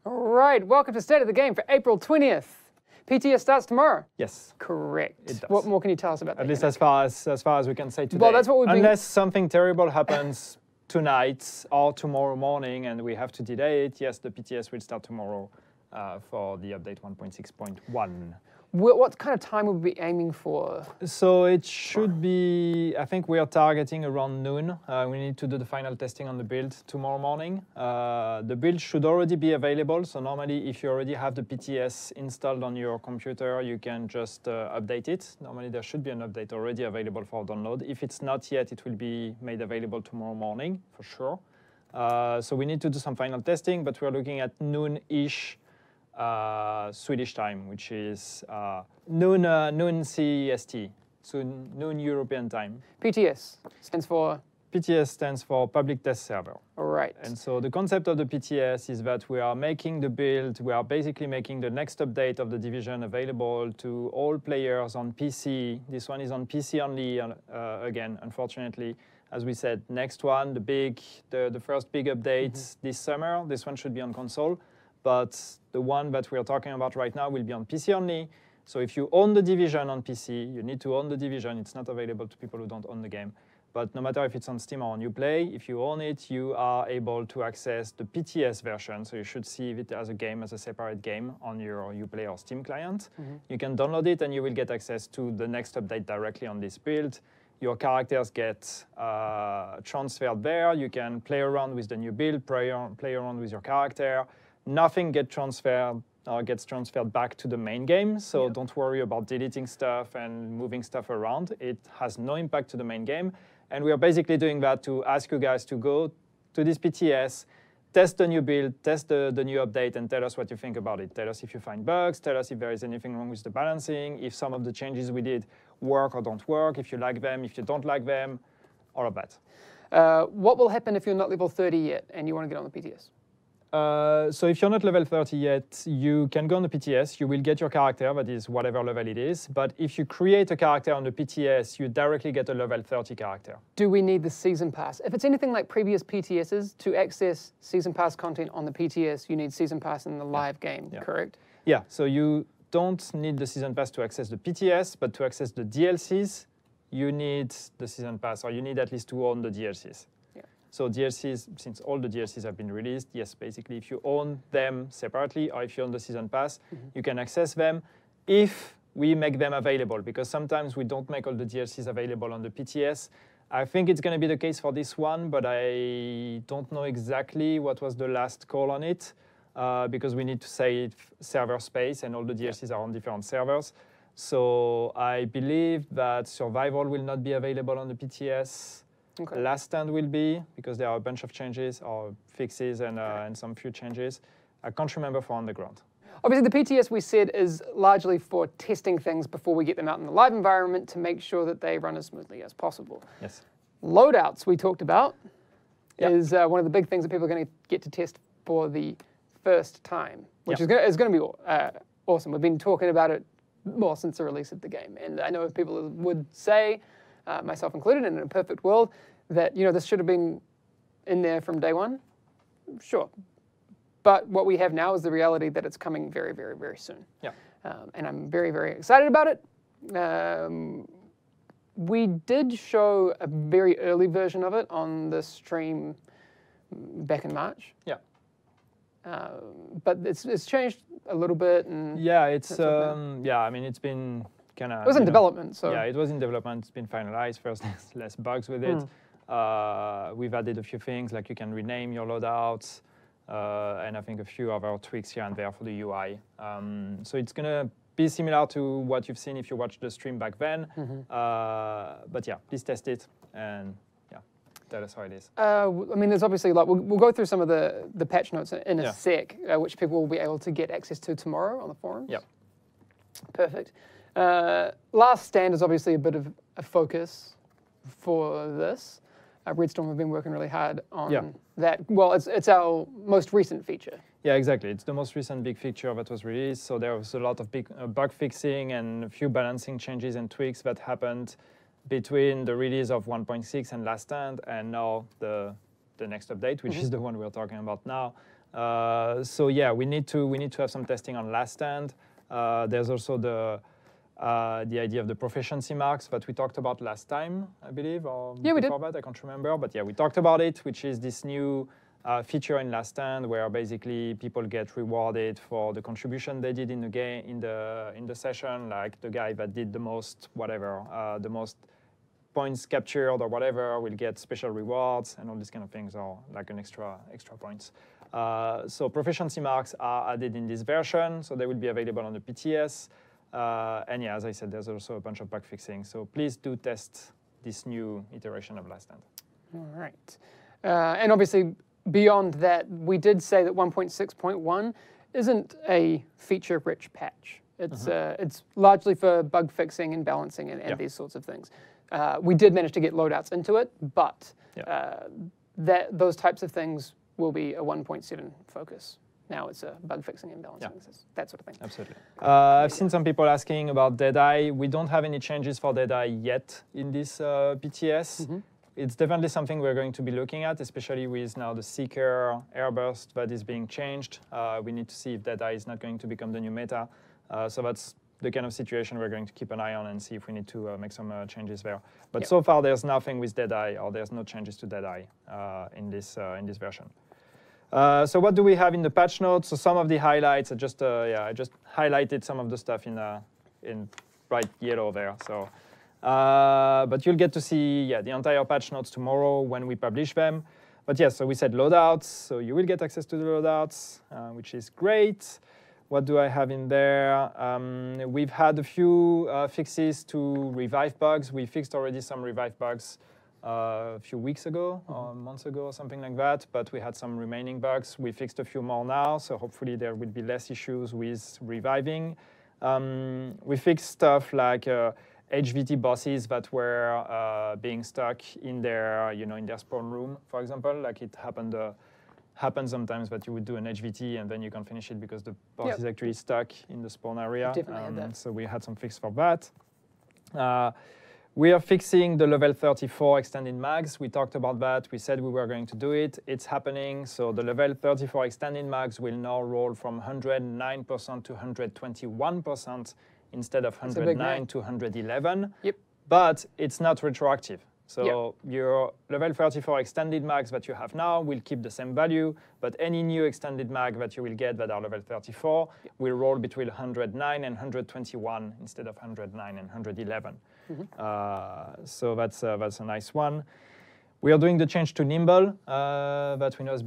All right, welcome to State of the Game for April 20th. PTS starts tomorrow. Yes. Correct. It does. What more can you tell us about that? At least as far as we can say today. Well, that's what we've been... Unless something terrible happens tonight or tomorrow morning and we have to delay it, yes, the PTS will start tomorrow for the update 1.6.1. What kind of time would we be aiming for? So it should be, I think we are targeting around noon. We need to do the final testing on the build tomorrow morning. The build should already be available. So normally if you already have the PTS installed on your computer, you can just update it. Normally there should be an update already available for download. If it's not yet, it will be made available tomorrow morning for sure. So we need to do some final testing, but we're looking at noon-ish Swedish time, which is noon CEST, so noon European time. PTS stands for? PTS stands for Public Test Server. All right. And so the concept of the PTS is that we are making the build, we are basically making the next update of the Division available to all players on PC. This one is on PC only, again, unfortunately. As we said, next one, the first big update this summer. This one should be on console. But the one that we are talking about right now will be on PC only. So if you own the Division on PC, you need to own the Division. It's not available to people who don't own the game. But no matter if it's on Steam or on Uplay, if you own it, you are able to access the PTS version. So you should see it as a game, as a separate game on your Uplay or Steam client. You can download it and you will get access to the next update directly on this build. Your characters get transferred there. You can play around with the new build, play around with your character. Nothing gets transferred back to the main game, so don't worry about deleting stuff and moving stuff around. It has no impact to the main game, and we are basically doing that to ask you guys to go to this PTS, test the new build, test the new update, and tell us what you think about it. Tell us if you find bugs, tell us if there is anything wrong with the balancing, if some of the changes we did work or don't work, if you like them, if you don't like them, all of that. What will happen if you're not level 30 yet and you want to get on the PTS? So if you're not level 30 yet, you can go on the PTS. You will get your character, that is whatever level it is. But if you create a character on the PTS, you directly get a level 30 character. Do we need the Season Pass? If it's anything like previous PTSs, to access Season Pass content on the PTS, you need Season Pass in the live game, correct? Yeah, so you don't need the Season Pass to access the PTS, but to access the DLCs, you need the Season Pass, or you need at least to own the DLCs. So DLCs, since all the DLCs have been released, yes, basically if you own them separately or if you own the Season Pass, you can access them if we make them available, because sometimes we don't make all the DLCs available on the PTS. I think it's going to be the case for this one, but I don't know exactly what was the last call on it, because we need to save server space and all the DLCs are on different servers. So I believe that Survival will not be available on the PTS. Okay. Last Stand will be, because there are a bunch of changes or fixes and some few changes. I can't remember for Underground. Obviously, the PTS we said is largely for testing things before we get them out in the live environment to make sure that they run as smoothly as possible. Yes. Loadouts we talked about is one of the big things that people are going to get to test for the first time, which is going to be awesome. We've been talking about it more since the release of the game, and I know people would say, myself included, in a perfect world, that this should have been in there from day one. Sure. But what we have now is the reality that it's coming very, very, very soon. Yeah. And I'm very, very excited about it. We did show a very early version of it on the stream back in March. Yeah. But it's changed a little bit. And yeah, it's I mean, it's been kind of. It was in development, so. Yeah, it was in development. It's been finalized. First, there's less bugs with it. We've added a few things, like you can rename your loadouts, and I think a few other tweaks here and there for the UI. So it's gonna be similar to what you've seen if you watched the stream back then. But yeah, please test it and tell us how it is. I mean, there's obviously we'll go through some of the patch notes in a sec, which people will be able to get access to tomorrow on the forums. Yeah. Perfect. Last Stand is obviously a bit of a focus for this. Redstorm have been working really hard on that. Well, it's our most recent feature. Yeah, exactly. It's the most recent big feature that was released. So there was a lot of big bug fixing and a few balancing changes and tweaks that happened between the release of 1.6 and Last Stand and now the next update, which is the one we're talking about now. So yeah, we need to have some testing on last stand. There's also the idea of the proficiency marks that we talked about last time, I believe, or yeah, we did. before that, I can't remember. But yeah, we talked about it, which is this new feature in Last Stand where basically people get rewarded for the contribution they did in the game, in the session, like the guy that did the most, whatever, the most points captured or whatever will get special rewards, and all these kind of things are like an extra points. So proficiency marks are added in this version, so they will be available on the PTS. And yeah, as I said, there's also a bunch of bug fixing. So please do test this new iteration of Last Stand. All right. And obviously, beyond that, we did say that 1.6.1 isn't a feature-rich patch. It's largely for bug fixing and balancing and these sorts of things. We did manage to get loadouts into it, but those types of things will be a 1.7 focus. Now it's a bug fixing and balancing, that sort of thing. Absolutely. I've seen some people asking about Deadeye. We don't have any changes for Deadeye yet in this PTS. It's definitely something we're going to be looking at, especially with now the Seeker Airburst that is being changed. We need to see if Deadeye is not going to become the new meta. So that's the kind of situation we're going to keep an eye on and see if we need to make some changes there. But so far, there's nothing with Deadeye, or there's no changes to Deadeye in this version. So what do we have in the patch notes? So some of the highlights, I just highlighted some of the stuff in bright yellow there. So, but you'll get to see the entire patch notes tomorrow when we publish them. But yes, so we said loadouts, so you will get access to the loadouts, which is great. What do I have in there? We've had a few fixes to revive bugs. We fixed already some revive bugs a few weeks ago, or months ago, or something like that. But we had some remaining bugs. We fixed a few more now, so hopefully there will be less issues with reviving. We fixed stuff like HVT bosses that were being stuck in their, in their spawn room, for example. Like it happened sometimes that you would do an HVT and then you can't finish it because the boss is actually stuck in the spawn area. Definitely had that. So we had some fix for that. We are fixing the level 34 extended mags. We talked about that. We said we were going to do it. It's happening. So the level 34 extended mags will now roll from 109% to 121% instead of 109 to 111. Yep. But it's not retroactive. So your level 34 extended mags that you have now will keep the same value, but any new extended mag that you will get that are level 34 will roll between 109 and 121 instead of 109 and 111. So that's a nice one. We are doing the change to Nimble that we know has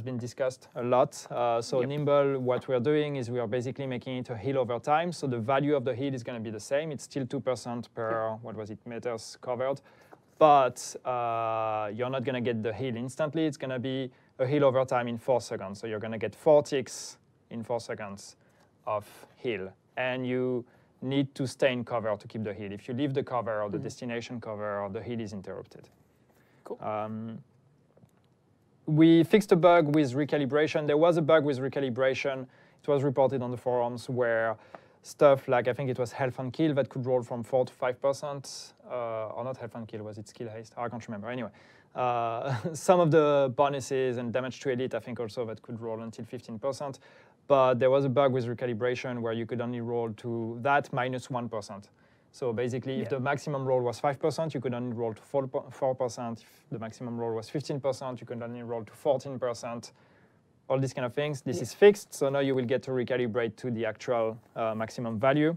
been discussed a lot. So Nimble, what we are doing is we are basically making it a heal over time. So the value of the heal is going to be the same. It's still 2% per, meters covered. But you're not going to get the heal instantly. It's going to be a heal over time in 4 seconds. So you're going to get 4 ticks in 4 seconds of heal. And you need to stay in cover to keep the heal. If you leave the cover or the destination cover, the heal is interrupted. Cool. We fixed a bug with recalibration. There was a bug with recalibration. It was reported on the forums where stuff like, I think it was health and kill that could roll from 4 to 5%, or not health and kill, was it skill haste? I can't remember. Anyway, some of the bonuses and damage to elite, I think also that could roll until 15%. But there was a bug with recalibration where you could only roll to that minus 1%. So basically, if the maximum roll was 5%, you could only roll to 4%. If the maximum roll was 15%, you could only roll to 14%. All these kind of things. This is fixed, so now you will get to recalibrate to the actual maximum value.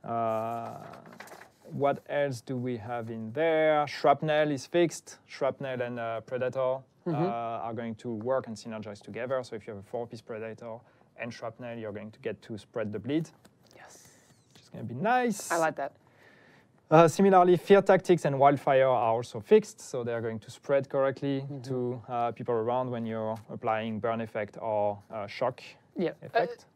What else do we have in there? Shrapnel is fixed. Shrapnel and Predator are going to work and synergize together. So if you have a 4-piece Predator and Shrapnel, you're going to get to spread the bleed. Yes. Which is going to be nice. I like that. Similarly, Fear Tactics and Wildfire are also fixed, so they're going to spread correctly to people around when you're applying burn effect or shock effect.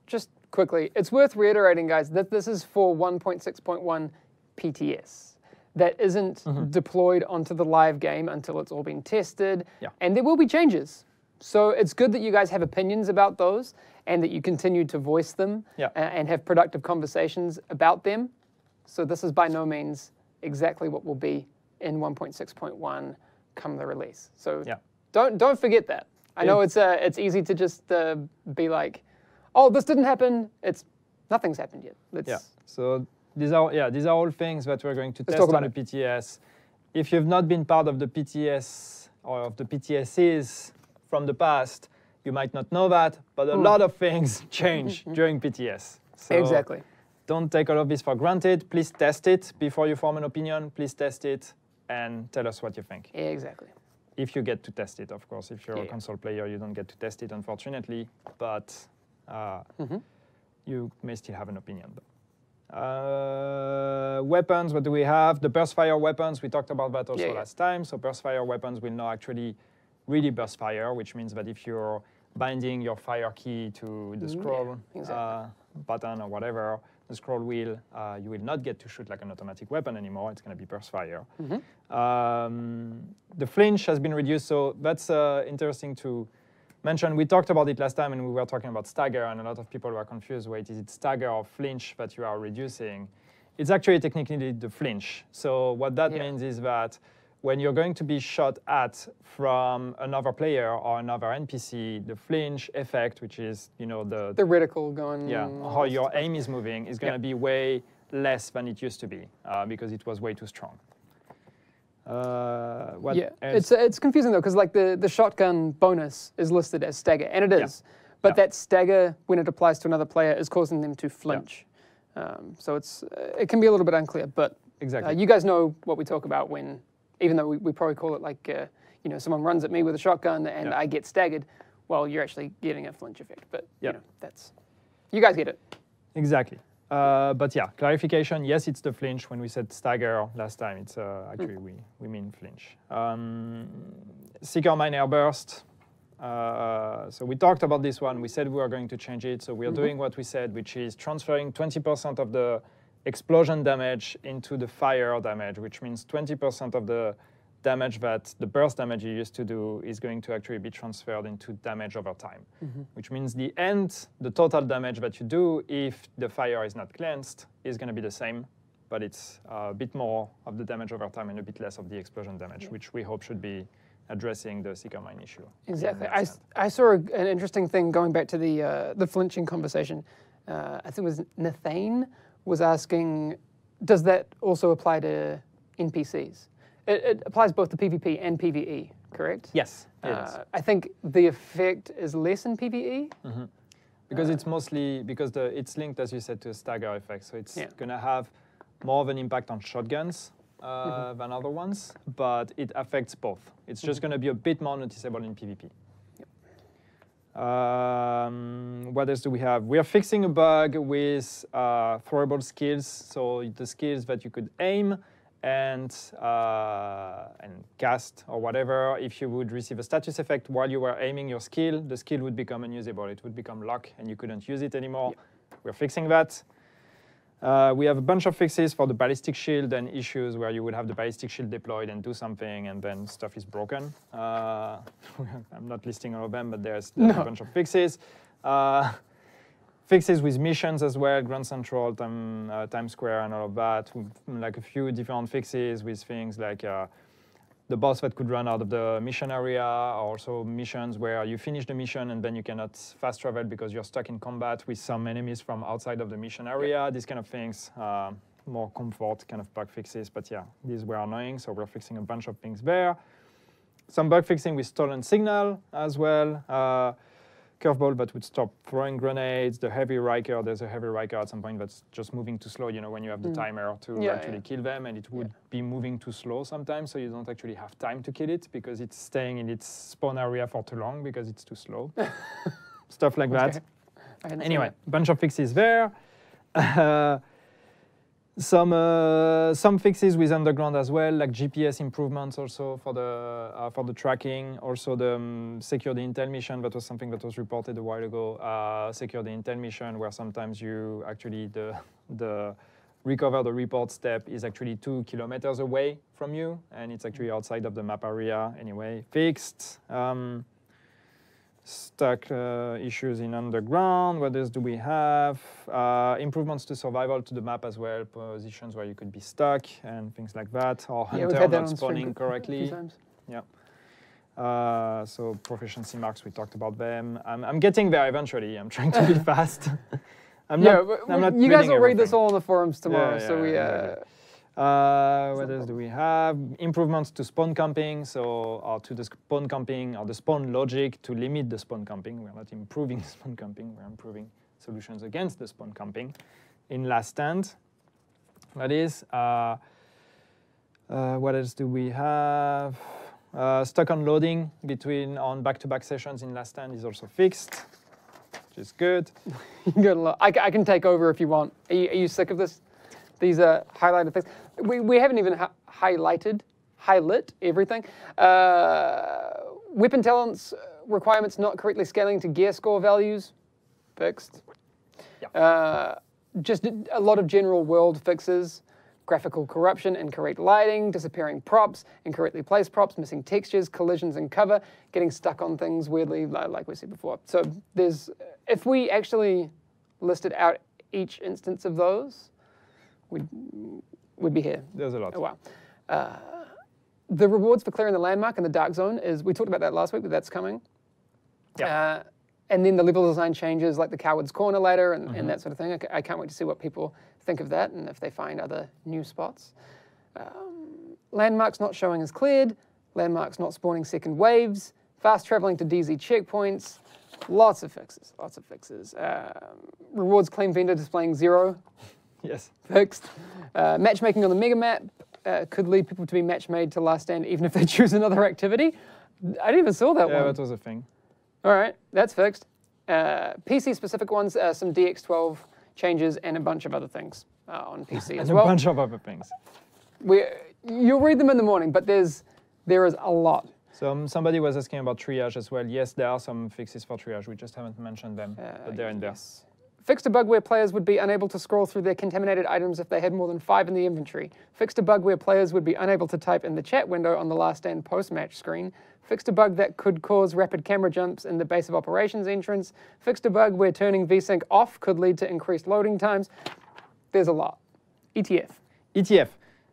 Just quickly, it's worth reiterating, guys, that this is for 1.6.1 PTS. That isn't deployed onto the live game until it's all been tested, and there will be changes. So it's good that you guys have opinions about those and that you continue to voice them and have productive conversations about them. So this is by no means exactly what will be in 1.6.1 come the release. So don't forget that. I know it's easy to just be like, oh, this didn't happen. Nothing's happened yet. Yeah. So these are all things that we're going to test on the PTS. If you've not been part of the PTS or of the PTSs from the past, you might not know that, but a lot of things change during PTS. So exactly. Don't take all of this for granted. Please test it before you form an opinion. Please test it and tell us what you think. Yeah, exactly. If you get to test it, of course. If you're a console player, you don't get to test it, unfortunately. But you may still have an opinion. Weapons, what do we have? The burst fire weapons, we talked about that also last time. So burst fire weapons will now actually really burst fire, which means that if you're binding your fire key to the scroll button or whatever, the scroll wheel, you will not get to shoot like an automatic weapon anymore. It's going to be burst fire. The flinch has been reduced, so that's interesting to mention. We talked about it last time, and we were talking about stagger, and a lot of people were confused. Wait, is it stagger or flinch that you are reducing? It's actually technically the flinch. So what that means is that when you're going to be shot at from another player or another NPC, the flinch effect, which is the reticle going, how your aim is moving, is going to be way less than it used to be because it was way too strong. It's confusing though, because like the shotgun bonus is listed as stagger, and it is, but that stagger, when it applies to another player, is causing them to flinch. So it can be a little bit unclear, but you guys know what we talk about when, even though we probably call it like, someone runs at me with a shotgun and I get staggered, well, you're actually getting a flinch effect, but you guys get it. Exactly. But yeah, clarification, yes, it's the flinch. When we said stagger last time, it's actually we mean flinch. Seeker Mine Airburst. So we talked about this one. We said we were going to change it. So we are doing what we said, which is transferring 20% of the explosion damage into the fire damage, which means 20% of the damage that the burst damage you used to do is going to actually be transferred into damage over time, which means the total damage that you do if the fire is not cleansed is going to be the same, but it's a bit more of the damage over time and a bit less of the explosion damage, which we hope should be addressing the Seeker Mine issue. Exactly. I saw an interesting thing going back to the flinching conversation. I think it was Nathane was asking, does that also apply to NPCs? It applies both to PvP and PvE, correct? Yes, it is. I think the effect is less in PvE. Because it's mostly, it's linked, as you said, to a stagger effect. So it's going to have more of an impact on shotguns than other ones, but it affects both. It's just going to be a bit more noticeable in PvP. What else do we have? We are fixing a bug with throwable skills. So the skills that you could aim and cast or whatever. If you would receive a status effect while you were aiming your skill, the skill would become unusable. It would become lock and you couldn't use it anymore. We're fixing that. We have a bunch of fixes for the ballistic shield and issues where you would have the ballistic shield deployed and do something and then stuff is broken. I'm not listing all of them, but there's a bunch of fixes. Fixes with missions as well, Grand Central, Times Square and all of that. Like a few different fixes with things like the boss that could run out of the mission area, also missions where you finish the mission and then you cannot fast travel because you're stuck in combat with some enemies from outside of the mission area. These kind of things, more comfort kind of bug fixes. But yeah, these were annoying, so we're fixing a bunch of things there. Some bug fixing with stolen signal as well. Curveball that would stop throwing grenades, the heavy Riker, there's a heavy Riker at some point that's just moving too slow, when you have the timer to actually kill them, and it would be moving too slow sometimes, so you don't actually have time to kill it because it's staying in its spawn area for too long because it's too slow. Stuff like that. Anyway, a bunch of fixes there. Some fixes with Underground as well, like GPS improvements also for the tracking. Also the Secure the Intel mission, that was something that was reported a while ago. Secure the Intel mission, where sometimes you actually, the recover the report step is actually 2 kilometers away from you, and it's actually outside of the map area anyway. Fixed. Stuck issues in Underground. What else do we have? Improvements to survival to the map as well. Positions where you could be stuck and things like that. Or Hunter not spawning correctly. So proficiency marks, we talked about them. I'm getting there eventually. I'm trying to be fast. I'm not you guys will read everything. this all on the forums tomorrow. Yeah, so we. exactly. What else do we have? Improvements to spawn camping, or to the spawn camping or the spawn logic to limit the spawn camping. We're not improving spawn camping, we're improving solutions against the spawn camping in Last Stand. That is. What else do we have? Stuck on loading on back-to-back sessions in Last Stand is also fixed, which is good. Good luck. I can take over if you want. Are you sick of this? These are highlighted things. We haven't even highlighted everything. Weapon talents requirements not correctly scaling to gear score values, fixed. Yeah. Just a lot of general world fixes. Graphical corruption, incorrect lighting, disappearing props, incorrectly placed props, missing textures, collisions in cover, getting stuck on things weirdly, like we said before. So if we actually listed out each instance of those, we'd be here. There's a lot. Oh, wow. The rewards for clearing the landmark in the dark zone we talked about that last week, but that's coming. Yeah. And then the level design changes like the Coward's Corner ladder and that sort of thing. I can't wait to see what people think of that and if they find other new spots. Landmarks not showing as cleared, landmarks not spawning second waves, fast traveling to DZ checkpoints, lots of fixes. Rewards claim vendor displaying 0, Yes. fixed. Matchmaking on the mega map could lead people to be match made to Last Stand even if they choose another activity. I didn't even saw that one. Yeah, that was a thing. All right, that's fixed. PC-specific ones, some DX12 changes and a bunch of other things on PC as And well. a bunch of other things. You'll read them in the morning, but there is a lot. Somebody was asking about triage as well. Yes, there are some fixes for triage. We just haven't mentioned them, but they're in there. Yes. Fixed a bug where players would be unable to scroll through their contaminated items if they had more than 5 in the inventory. Fixed a bug where players would be unable to type in the chat window on the Last Stand post-match screen. Fixed a bug that could cause rapid camera jumps in the base of operations entrance. Fixed a bug where turning VSync off could lead to increased loading times. There's a lot. ETF. ETF.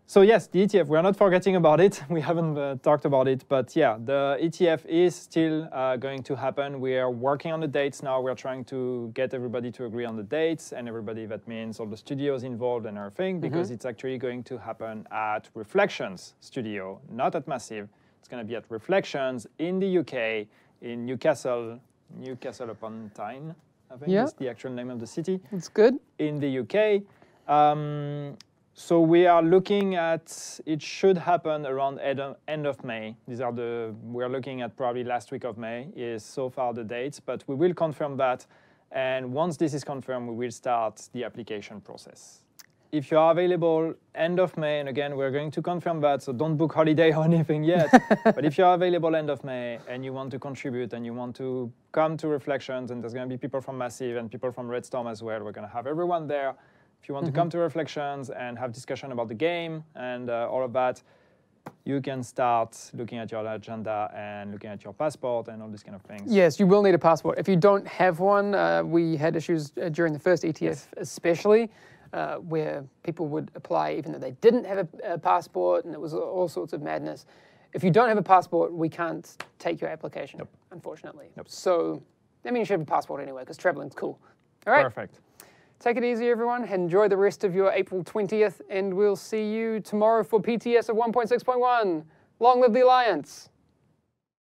So yes, the ETF, we're not forgetting about it. We haven't talked about it, but yeah, the ETF is still going to happen. We are working on the dates now. We're trying to get everybody to agree on the dates, and everybody, that means all the studios involved and everything, because it's actually going to happen at Reflections Studio, not at Massive. It's going to be at Reflections in the UK, in Newcastle upon Tyne, I think is the actual name of the city. It's good. In the UK. So we are looking at, it should happen around end of May. We're looking at probably last week of May is so far the dates, but we will confirm that. And once this is confirmed, we will start the application process. If you are available end of May, and again, we're going to confirm that, so don't book holiday or anything yet. But if you are available end of May and you want to contribute and you want to come to Reflections, and there's going to be people from Massive and people from Red Storm as well, we're going to have everyone there. If you want to come to Reflections and have discussion about the game and all of that, you can start looking at your agenda and looking at your passport and all these kind of things. Yes, you will need a passport. If you don't have one, we had issues during the first ETF especially, where people would apply even though they didn't have a passport, and it was all sorts of madness. If you don't have a passport, we can't take your application, unfortunately. So that means you should have a passport anyway, because traveling's cool. All right. Perfect. Take it easy, everyone. Enjoy the rest of your April 20th, and we'll see you tomorrow for PTS of 1.6.1. Long live the Alliance.